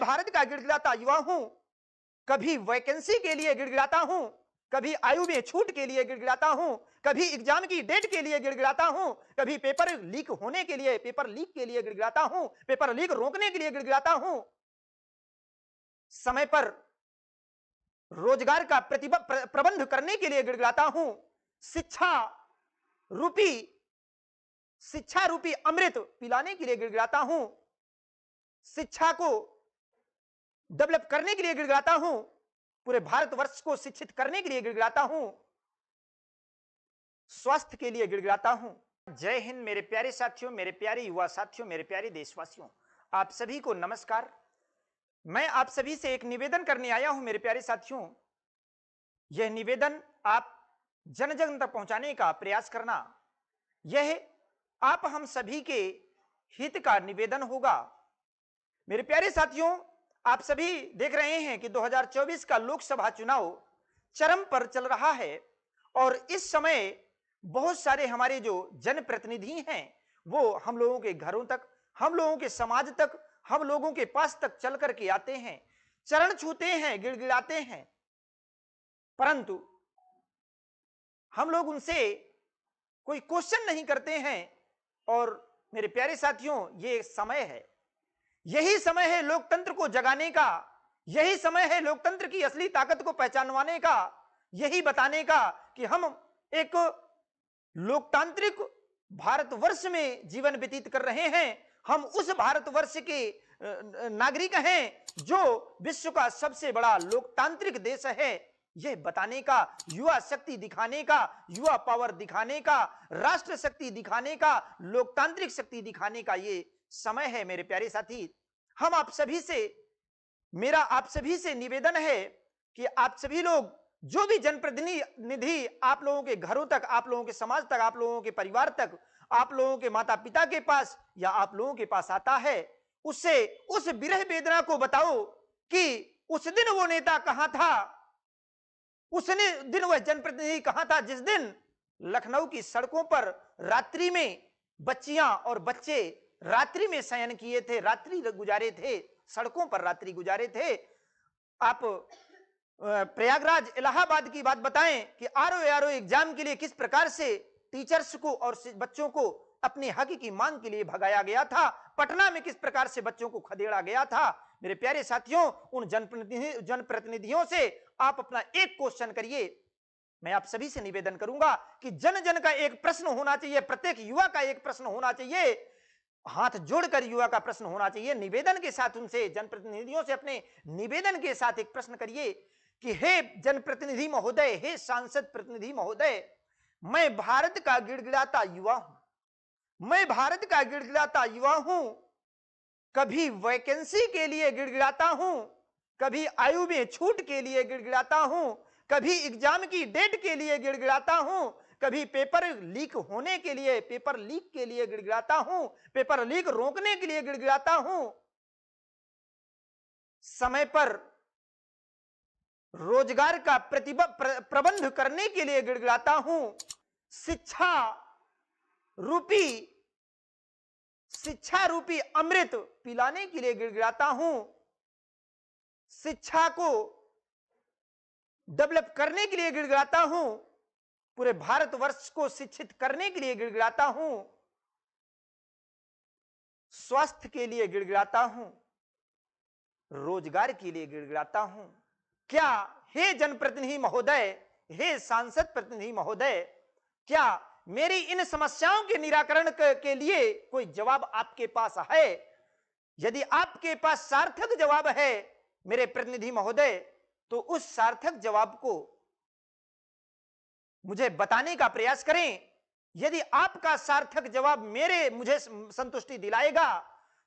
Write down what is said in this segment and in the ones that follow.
भारत का गिड़गिड़ाता युवा हूं, कभी वैकेंसी के लिए गिड़गिड़ाता हूं, कभी आयु में छूट के लिए गिड़गिड़ाता हूं, कभी एग्जाम की डेट के लिए गिड़गिड़ाता हूं, कभी पेपर लीक होने के लिए, पेपर लीक के लिए गिड़गिड़ाता हूं, पेपर लीक रोकने के लिए गिड़गिड़ाता हूं, समय पर रोजगार का प्रबंध करने के लिए गिड़गिड़ाता हूं, शिक्षा रूपी अमृत पिलाने के लिए गिड़गिड़ाता हूं, शिक्षा को डेवलप करने के लिए गिड़गिड़ाता हूं, पूरे भारतवर्ष को शिक्षित करने के लिए गिड़गिड़ाता हूं, स्वास्थ्य के लिए गिड़गिड़ाता हूं। जय हिंद मेरे प्यारे साथियों, मेरे प्यारे युवा साथियों, मेरे प्यारे देशवासियों, आप सभी को नमस्कार। मैं आप सभी से एक निवेदन करने आया हूं मेरे प्यारे साथियों। यह निवेदन आप जन जन तक पहुंचाने का प्रयास करना, यह आप हम सभी के हित का निवेदन होगा। मेरे प्यारे साथियों, आप सभी देख रहे हैं कि 2024 का लोकसभा चुनाव चरम पर चल रहा है और इस समय बहुत सारे हमारे जो जनप्रतिनिधि हैं वो हम लोगों के घरों तक, हम लोगों के समाज तक, हम लोगों के पास तक चल करके आते हैं, चरण छूते हैं, गिड़गिड़ाते हैं, परंतु हम लोग उनसे कोई क्वेश्चन नहीं करते हैं। और मेरे प्यारे साथियों, ये समय है, यही समय है लोकतंत्र को जगाने का, यही समय है लोकतंत्र की असली ताकत को पहचानवाने का, यही बताने का कि हम एक लोकतांत्रिक भारतवर्ष में जीवन व्यतीत कर रहे हैं। हम उस भारतवर्ष के नागरिक हैं जो विश्व का सबसे बड़ा लोकतांत्रिक देश है। यह बताने का, युवा शक्ति दिखाने का, युवा पावर दिखाने का, राष्ट्र शक्ति दिखाने का, लोकतांत्रिक शक्ति दिखाने का ये समय है। मेरे प्यारे साथी, हम आप सभी से, मेरा आप सभी से निवेदन है कि आप सभी लोग, जो भी जनप्रतिनिधि आप लोगों के घरों तक, आप लोगों के समाज तक, आप लोगों के परिवार तक, आप लोगों के माता पिता के पास या आप लोगों के पास आता है, उससे उस विरह वेदना को बताओ कि उस दिन वो नेता कहां था, उस दिन वह जनप्रतिनिधि कहां था जिस दिन लखनऊ की सड़कों पर रात्रि में बच्चियां और बच्चे रात्रि में शयन किए थे, रात्रि गुजारे थे, सड़कों पर रात्रि गुजारे थे। आप प्रयागराज, इलाहाबाद की बात बताएं कि आरओ एग्जाम के लिए किस प्रकार से टीचर्स को और बच्चों को अपने हक की मांग के लिए भगाया गया था, पटना में किस प्रकार से बच्चों को खदेड़ा गया था। मेरे प्यारे साथियों, उन जनप्रतिनिधियों से आप अपना एक क्वेश्चन करिए। मैं आप सभी से निवेदन करूंगा कि जन जन का एक प्रश्न होना चाहिए, प्रत्येक युवा का एक प्रश्न होना चाहिए, हाथ जोड़कर युवा का प्रश्न होना चाहिए। निवेदन के साथ उनसे, जनप्रतिनिधियों से अपने निवेदन के साथ एक प्रश्न करिए कि हे जनप्रतिनिधि महोदय, हे सांसद प्रतिनिधि महोदय, मैं भारत का गिड़गिड़ाता युवा हूं, मैं भारत का गिड़गिड़ाता युवा हूं, कभी वैकेंसी के लिए गिड़गिड़ाता हूं, कभी आयु में छूट के लिए गिड़गिड़ाता हूं, कभी एग्जाम की डेट के लिए गिड़गिड़ाता हूं, कभी पेपर लीक होने के लिए, पेपर लीक के लिए गिड़गिड़ाता हूं, पेपर लीक रोकने के लिए गिड़गिड़ाता हूं, समय पर रोजगार का प्रबंध करने के लिए गिड़गिड़ाता हूं, शिक्षा रूपी अमृत पिलाने के लिए गिड़गिड़ाता हूं, शिक्षा को डेवलप करने के लिए गिड़गिड़ाता हूं, पूरे भारतवर्ष को शिक्षित करने के लिए गिड़गिड़ाता हूं, स्वास्थ्य के लिए गिड़गिड़ाता हूं, रोजगार के लिए गिड़गिड़ाता हूं। क्या हे जनप्रतिनिधि महोदय, हे सांसद प्रतिनिधि महोदय, क्या मेरी इन समस्याओं के निराकरण के लिए कोई जवाब आपके पास है? यदि आपके पास सार्थक जवाब है मेरे प्रतिनिधि महोदय, तो उस सार्थक जवाब को मुझे बताने का प्रयास करें। यदि आपका सार्थक जवाब मुझे संतुष्टि दिलाएगा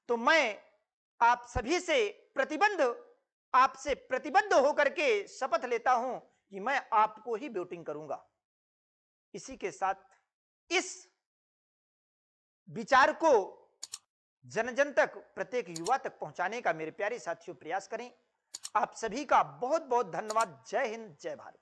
तो मैं आप सभी से आपसे प्रतिबद्ध होकर के शपथ लेता हूं कि मैं आपको ही वोटिंग करूंगा। इसी के साथ इस विचार को जन जन तक, प्रत्येक युवा तक पहुंचाने का मेरे प्यारे साथियों प्रयास करें। आप सभी का बहुत बहुत धन्यवाद। जय हिंद, जय भारत।